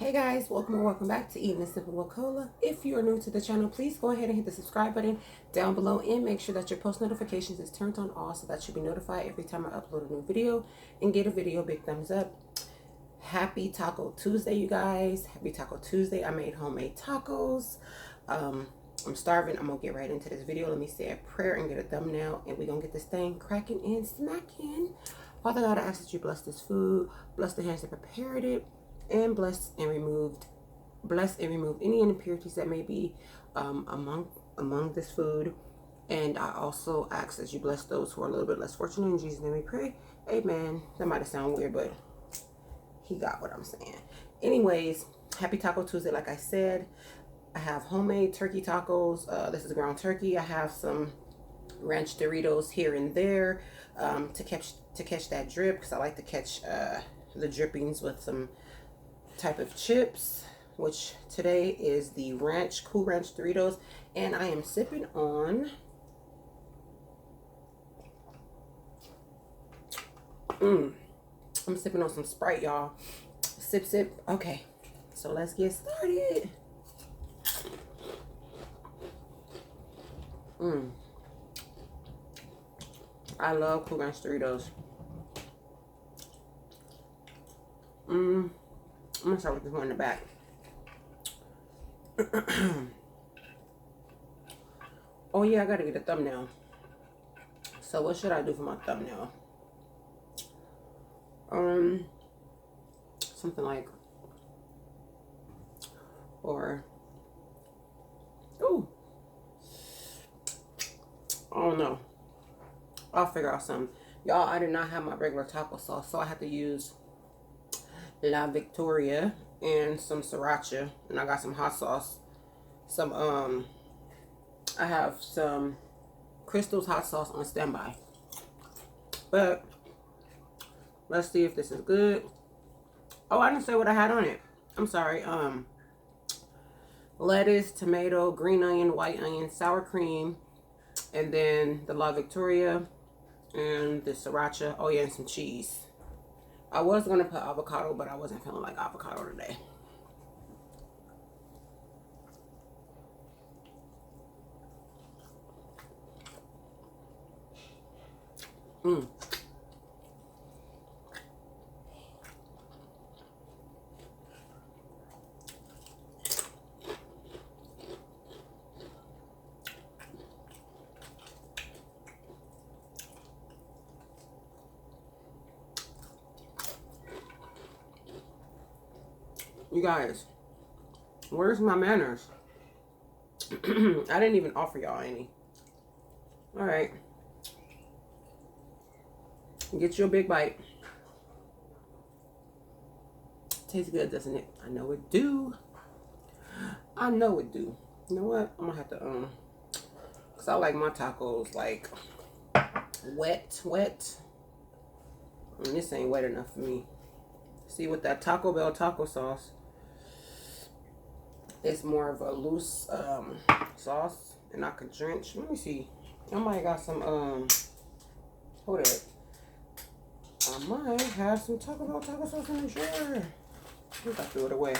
Hey guys, welcome or welcome back to Eating Simple with Cola. If you are new to the channel, please go ahead and hit the subscribe button down below and make sure that your post notifications is turned on all so that you'll be notified every time I upload a new video and get a video big thumbs up. Happy Taco Tuesday, you guys. Happy Taco Tuesday. I made homemade tacos. I'm starving. I'm gonna get right into this video. Let me say a prayer and get a thumbnail, and we're gonna get this thing cracking and smacking. Father God, I ask that you bless this food, bless the hands that prepared it, and bless and remove any impurities that may be among this food. And I also ask that you bless those who are a little bit less fortunate. In Jesus' name we pray. Amen. That might have sounded weird, but he got what I'm saying. Anyways, happy Taco Tuesday. Like I said, I have homemade turkey tacos. This is ground turkey. I have some ranch Doritos here and there to catch that drip, because I like to catch the drippings with some type of chips, which today is the Cool Ranch Doritos, and I am sipping on I'm sipping on some Sprite, y'all. Sip. Okay, so let's get started. I love Cool Ranch Doritos. I'm gonna start with this one in the back. Oh yeah, I gotta get a thumbnail. So what should I do for my thumbnail? Something like, or, ooh, I don't know. I'll figure out something. Y'all, I did not have my regular taco sauce, so I had to use La Victoria and some sriracha, and I got some hot sauce. I have some Crystal's hot sauce on standby. But let's see if this is good. Oh, I didn't say what I had on it. I'm sorry. Lettuce, tomato, green onion, white onion, sour cream, and then the La Victoria and the sriracha. Oh yeah, and some cheese. I was gonna put avocado, but I wasn't feeling like avocado today. You guys, where's my manners? I didn't even offer y'all any. All right. Get you a big bite. Tastes good, doesn't it? I know it do. I know it do. You know what? I'm gonna have to, because I like my tacos like wet. And this ain't wet enough for me. See, with that Taco Bell taco sauce, it's more of a loose sauce, and I could drench. Let me see. I might got some hold it. I might have some Taco Bell taco sauce in the drawer. I think I threw it away.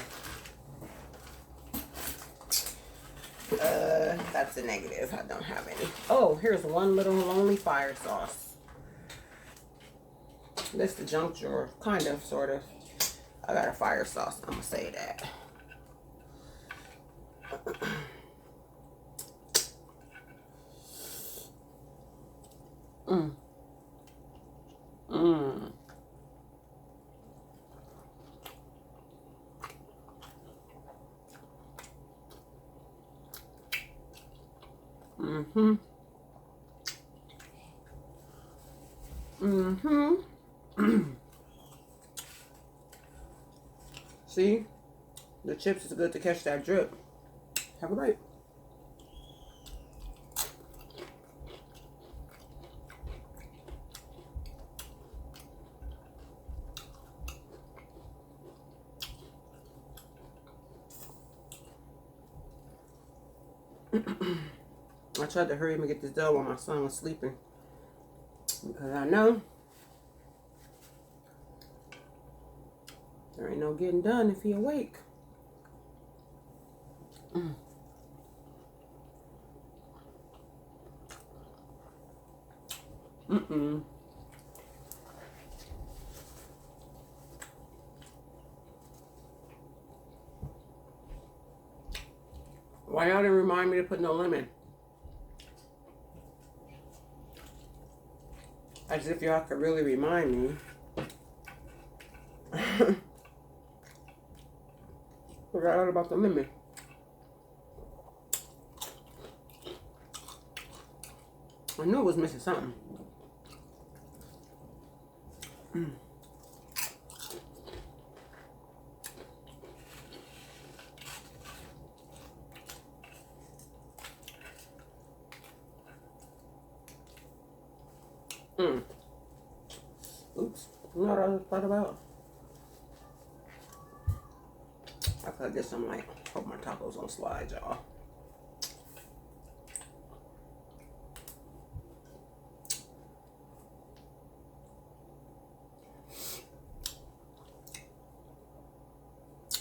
That's a negative. I don't have any. Oh, here's one little lonely fire sauce. This is the junk drawer, kind of, sort of. I got a fire sauce. I'm gonna say that. See, the chips is good to catch that drip. Have a bite. I tried to hurry up and get this done while my son was sleeping, because I know there ain't no getting done if he awake. Mm. Mm-mm. Why y'all didn't remind me to put no lemon? As if y'all could really remind me. Forgot all about the lemon. I knew it was missing something. Mm. Mm. Oops. You know what I was thought about? I could get some, like, hope my tacos don't slide, y'all.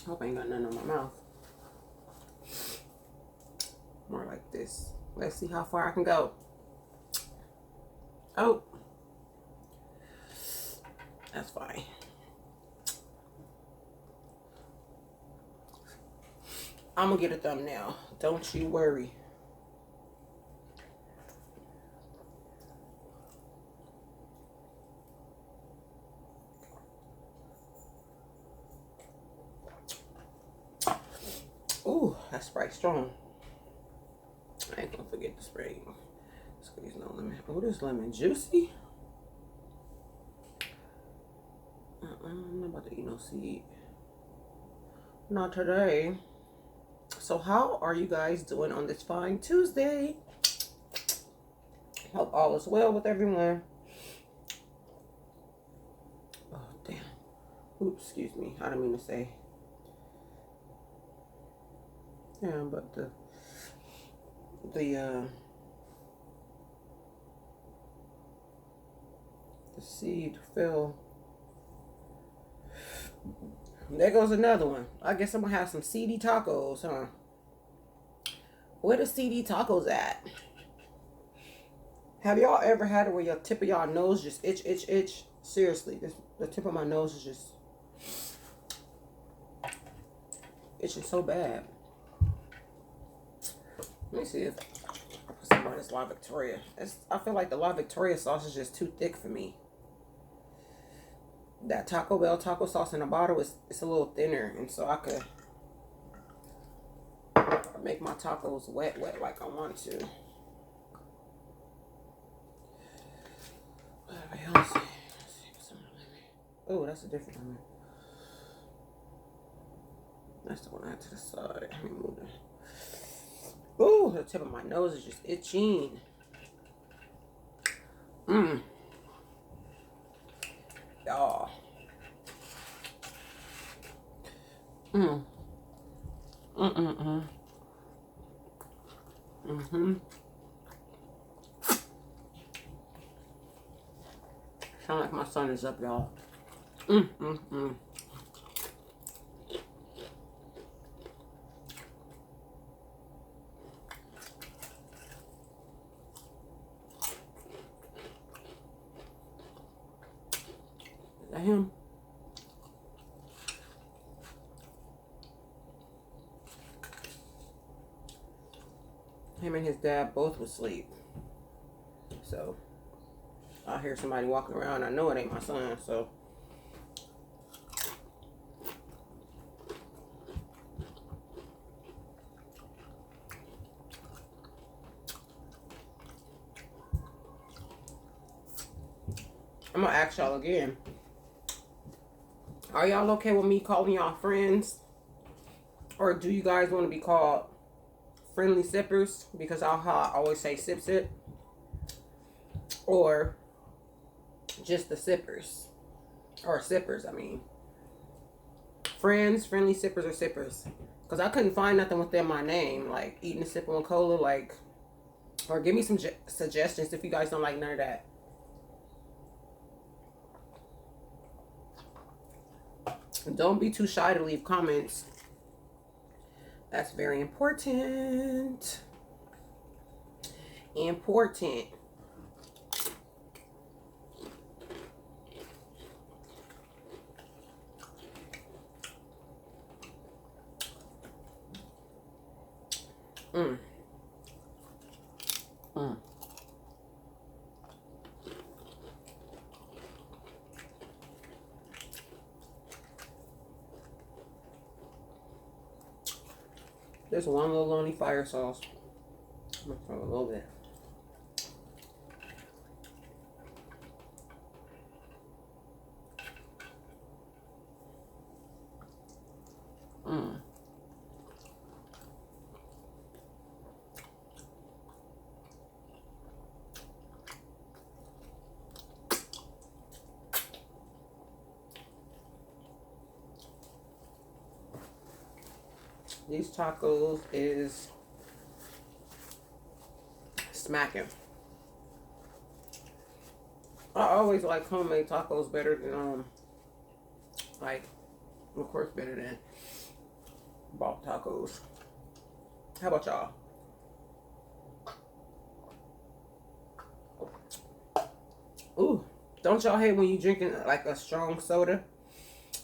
Hope I ain't got nothing in my mouth. More like this. Let's see how far I can go. Oh. That's fine. I'm gonna get a thumbnail. Don't you worry. Ooh, that Sprite strong. I ain't gonna forget the Sprite. Squeeze no lemon. Oh, this lemon juicy. I'm not about to eat no seed. Not today. So how are you guys doing on this fine Tuesday? Hope all is well with everyone. Oh, damn. Oops, excuse me. I didn't mean to say. Yeah, but the seed fell. There goes another one. I guess I'm gonna have some seedy tacos, huh? Where the seedy tacos at? Have y'all ever had it where your tip of y'all nose just itch, itch, itch? Seriously, the tip of my nose is just itching so bad. Let me see if I put some of this La Victoria. I feel like the La Victoria sauce is just too thick for me. That Taco Bell taco sauce in a bottle it's a little thinner, and so I could make my tacos wet like I want to. What else? Oh, that's a different one. That's the one I had to the side. Let me move it. Oh, the tip of my nose is just itching. Y'all. Sound like my son is up, y'all. Is that him? Him and his dad both was asleep. So I hear somebody walking around. I know it ain't my son, so I'm gonna ask y'all again. Are y'all okay with me calling y'all friends? Or do you guys want to be called friendly sippers? Because I always say sip sip. Or just the sippers. Or sippers, I mean. Friends, friendly sippers, or sippers. Because I couldn't find nothing within my name. Like eating a sip of cola. Like, or give me some suggestions if you guys don't like none of that. Don't be too shy to leave comments. That's very important. Important. Mm. Mm. There's one little lonely fire sauce. I'm gonna throw a little bit. Mm. These tacos is smacking. I always like homemade tacos better than like, of course, better than bought tacos. How about y'all? Ooh, don't y'all hate when you drinking like a strong soda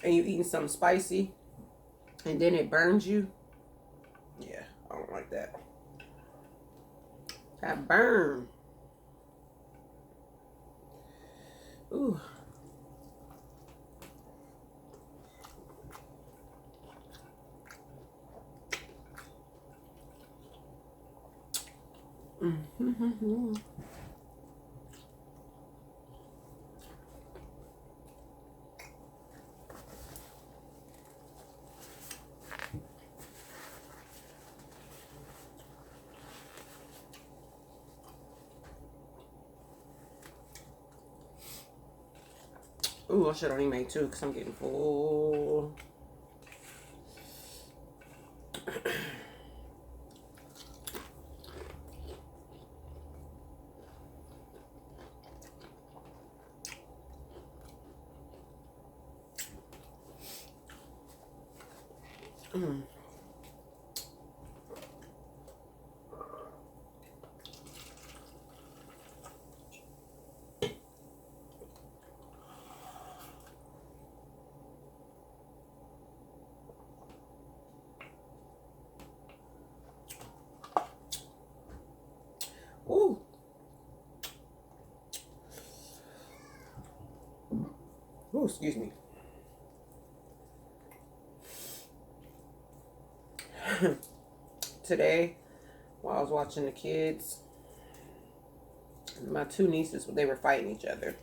and you eating something spicy and then it burns you? Yeah, I don't like that. That burn. Ooh. Mm-hmm. Ooh, I should only make two because I'm getting full. Mm. Ooh. Ooh, excuse me. Today, while I was watching the kids, my two nieces, they were fighting each other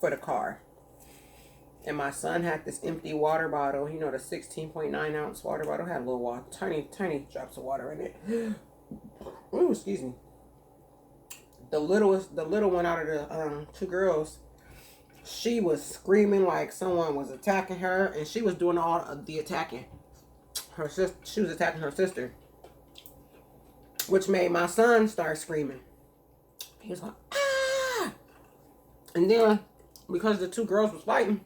for the car. And my son had this empty water bottle, you know, the 16.9 ounce water bottle, had a little water, tiny drops of water in it. Ooh, excuse me. The little one out of the two girls, she was screaming like someone was attacking her, and she was doing all of the attacking. She was attacking her sister, which made my son start screaming. He was like, ah! And then, because the two girls was fighting,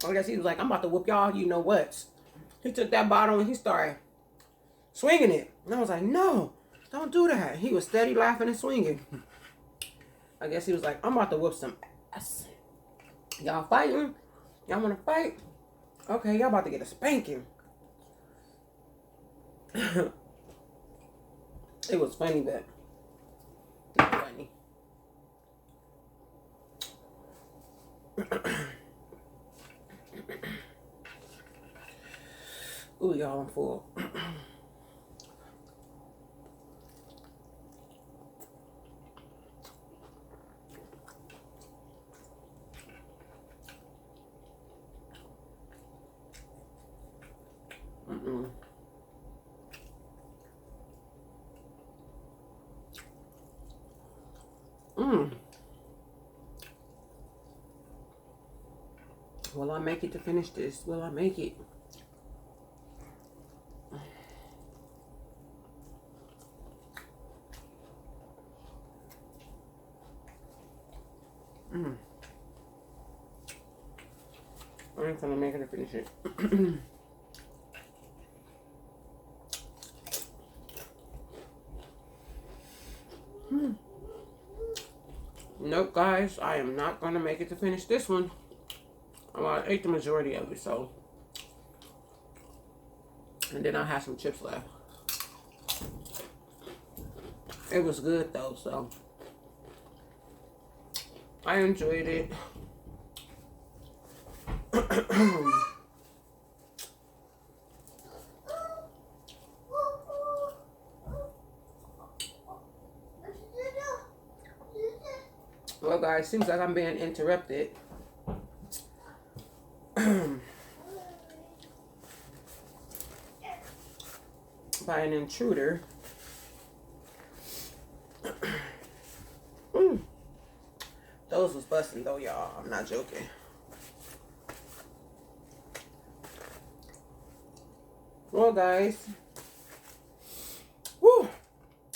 I guess he was like, I'm about to whoop y'all, you know what? He took that bottle and he started swinging it. And I was like, no, don't do that. He was steady laughing and swinging. I guess he was like, I'm about to whoop some ass. Y'all fighting? Y'all want to fight? Okay, y'all about to get a spanking. It was funny, but not funny. Ooh, y'all, I'm full. Will I make it to finish this? Will I make it? I ain't gonna make it to finish it. Nope, guys, I am not going to make it to finish this one. Well, I ate the majority of it, so. And then I have some chips left. It was good, though, so. I enjoyed it. Well, guys, seems like I'm being interrupted. By an intruder. Those was busting though, y'all. I'm not joking. Well, guys. Woo!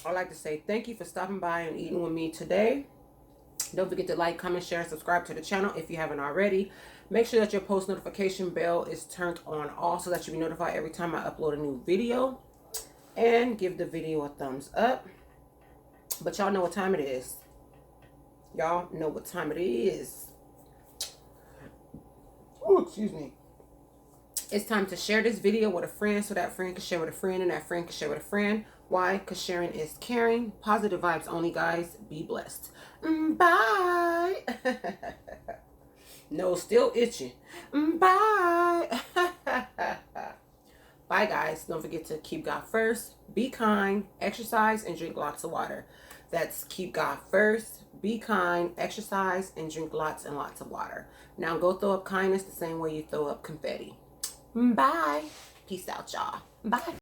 I'd like to say thank you for stopping by and eating with me today. Don't forget to like, comment, share, and subscribe to the channel if you haven't already. Make sure that your post notification bell is turned on all so that you'll be notified every time I upload a new video. And give the video a thumbs up. But y'all know what time it is. Y'all know what time it is. Oh, excuse me. It's time to share this video with a friend so that friend can share with a friend and that friend can share with a friend. Why? Because sharing is caring. Positive vibes only, guys. Be blessed. Bye. No, still itching. Bye. Bye, guys. Don't forget to keep God first. Be kind. Exercise and drink lots of water. That's keep God first. Be kind. Exercise and drink lots and lots of water. Now go throw up kindness the same way you throw up confetti. Bye. Peace out, y'all. Bye.